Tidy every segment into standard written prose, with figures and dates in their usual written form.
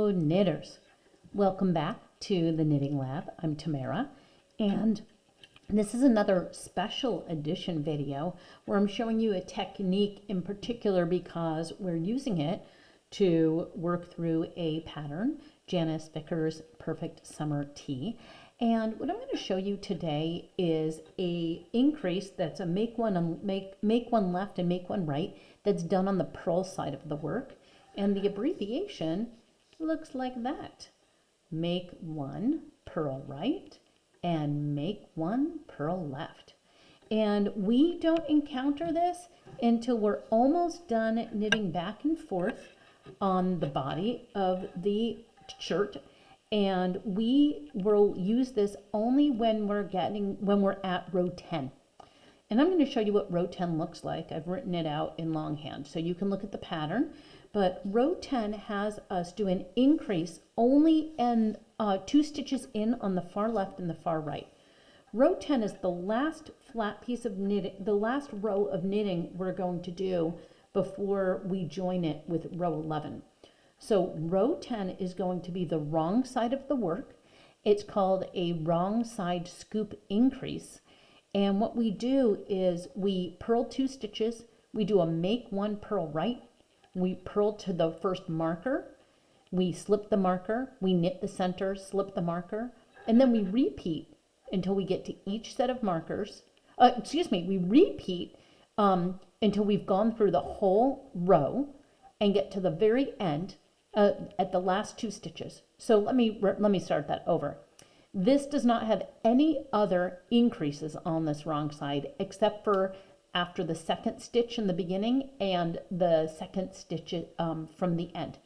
Hello knitters, welcome back to the Knitting Lab. I'm Tamara, and this is another special edition video where I'm showing you a technique in particular because we're using it to work through a pattern, Janice Vickers Perfect Summer Tee. And what I'm going to show you today is a increase that's a make one left and make one right that's done on the purl side of the work. And the abbreviation looks like that. Make one purl right and make one purl left. And we don't encounter this until we're almost done knitting back and forth on the body of the shirt. And we will use this only when we're at row 10. And I'm going to show you what row 10 looks like. I've written it out in longhand so you can look at the pattern. But row 10 has us do an increase only in 2 stitches in on the far left and the far right. Row 10 is the last flat piece of knitting, the last row of knitting we're going to do before we join it with row 11. So row 10 is going to be the wrong side of the work. It's called a wrong side scoop increase. And what we do is we purl 2 stitches, we do a make one purl right, we purl to the first marker, we slip the marker, we knit the center, slip the marker, and then we repeat until we get to each set of markers. We repeat until we've gone through the whole row and get to the very end at the last 2 stitches. So let me start that over. This does not have any other increases on this wrong side except for after the second stitch in the beginning and the second stitch from the end.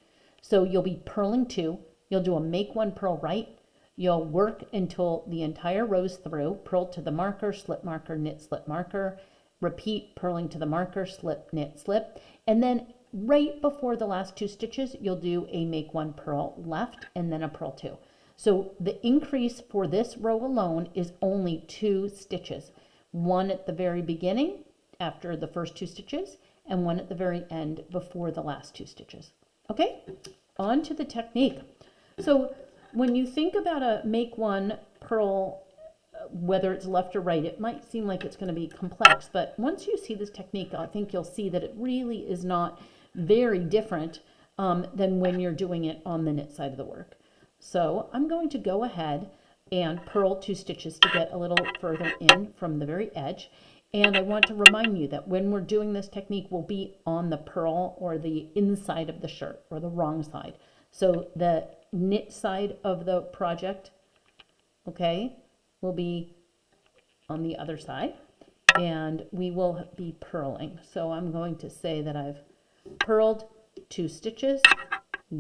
So you'll be purling 2, you'll do a make one purl right, you'll work until the entire row's through, purl to the marker, slip marker, knit, slip marker, repeat purling to the marker, slip, knit, slip, and then right before the last 2 stitches, you'll do a make one purl left and then a purl 2. So the increase for this row alone is only 2 stitches, one at the very beginning after the first 2 stitches and one at the very end before the last 2 stitches. Okay, on to the technique. So when you think about a make one purl, whether it's left or right, it might seem like it's going to be complex, but once you see this technique, I think you'll see that it really is not very different than when you're doing it on the knit side of the work. So I'm going to go ahead and purl 2 stitches to get a little further in from the very edge. And I want to remind you that when we're doing this technique, we'll be on the purl or the inside of the shirt or the wrong side. So the knit side of the project, okay, will be on the other side and we will be purling. So I'm going to say that I've purled 2 stitches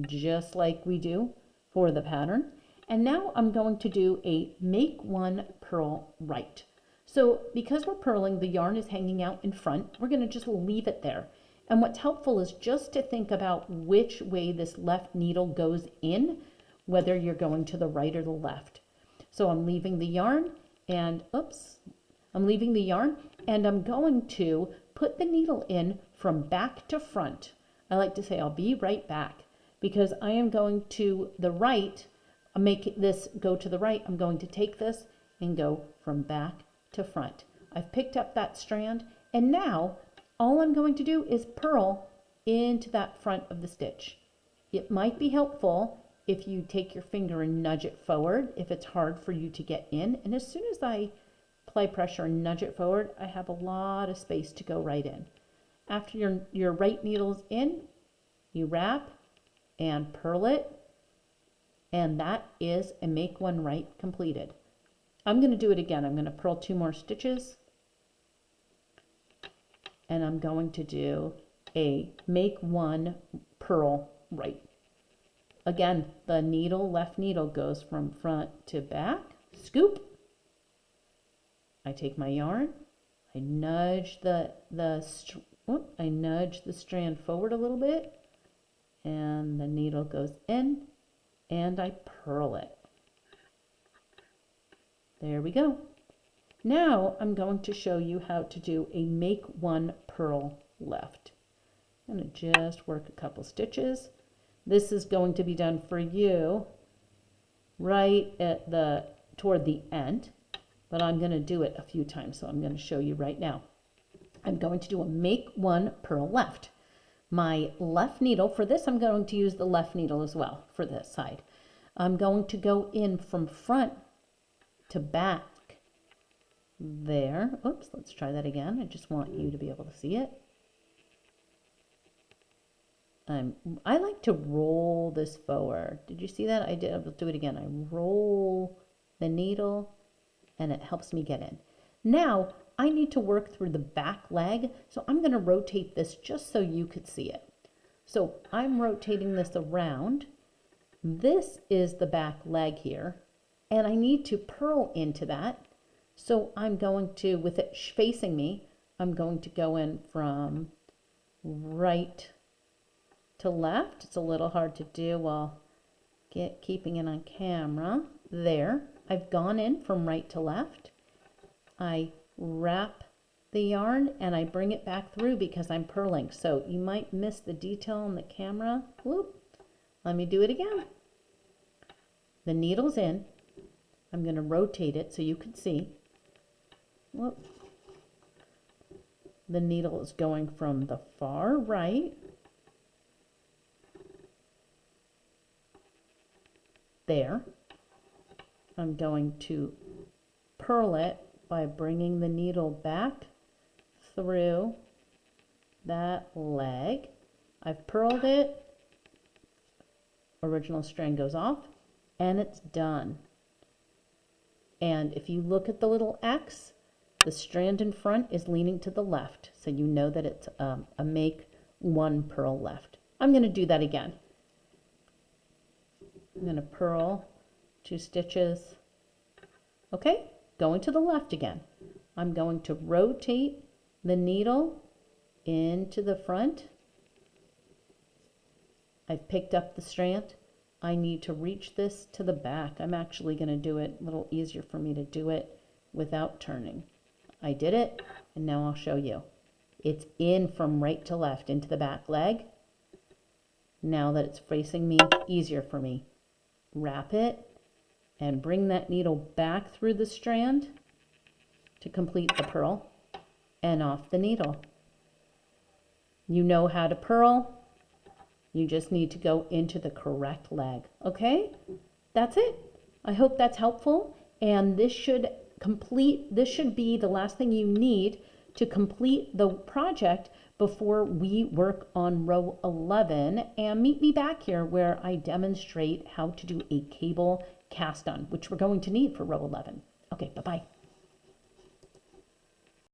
just like we do for the pattern. And now I'm going to do a make one purl right. So because we're purling, the yarn is hanging out in front, we're going to just leave it there. And what's helpful is just to think about which way this left needle goes in, whether you're going to the right or the left. So I'm leaving the yarn and, I'm going to put the needle in from back to front. I like to say I'll be right back because I am going to the right, make this go to the right. I'm going to take this and go from back to front. I've picked up that strand and now all I'm going to do is purl into that front of the stitch. It might be helpful if you take your finger and nudge it forward if it's hard for you to get in. And as soon as I apply pressure and nudge it forward, I have a lot of space to go right in. After your right needle's in, you wrap and purl it, and that is a make one right completed. I'm going to do it again. I'm going to purl 2 more stitches and I'm going to do a make one purl right. Again, the left needle goes from front to back, scoop. I take my yarn, I nudge the strand forward a little bit and the needle goes in and I purl it. There we go. Now I'm going to show you how to do a make one purl left. I'm going to just work a couple stitches, This is going to be done for you right at toward the end, but I'm going to do it a few times, so I'm going to show you right now. I'm going to do a make one purl left. My left needle, for this I'm going to use the left needle as well for this side. I'm going to go in from front to back there. Oops, let's try that again. I just want you to be able to see it. I like to roll this forward. Did you see that? I did. I'll do it again. I roll the needle and it helps me get in. Now I need to work through the back leg, so I'm going to rotate this just so you could see it. So I'm rotating this around. This is the back leg here, and I need to purl into that. So I'm going to, with it facing me, I'm going to go in from right to left. It's a little hard to do while keeping it on camera. There, I've gone in from right to left. I wrap the yarn and I bring it back through because I'm purling. So you might miss the detail on the camera. Whoop. Let me do it again. The needle's in. I'm going to rotate it so you can see. Whoop. The needle is going from the far right there. I'm going to purl it by bringing the needle back through that leg. I've purled it. Original strand goes off and it's done. And if you look at the little X, the strand in front is leaning to the left, so you know that it's a make one purl left. I'm going to do that again. I'm going to purl 2 stitches. Okay, going to the left again. I'm going to rotate the needle into the front. I've picked up the strand. I need to reach this to the back. I'm actually going to do it a little easier for me to do it without turning. I did it, and now I'll show you. It's in from right to left into the back leg. Now that it's facing me, easier for me. Wrap it and bring that needle back through the strand to complete the purl and off the needle. You know how to purl. You just need to go into the correct leg. Okay, that's it. I hope that's helpful, and this should be the last thing you need to complete the project before we work on row 11. And meet me back here where I demonstrate how to do a cable cast on, which we're going to need for row 11. Okay, bye-bye.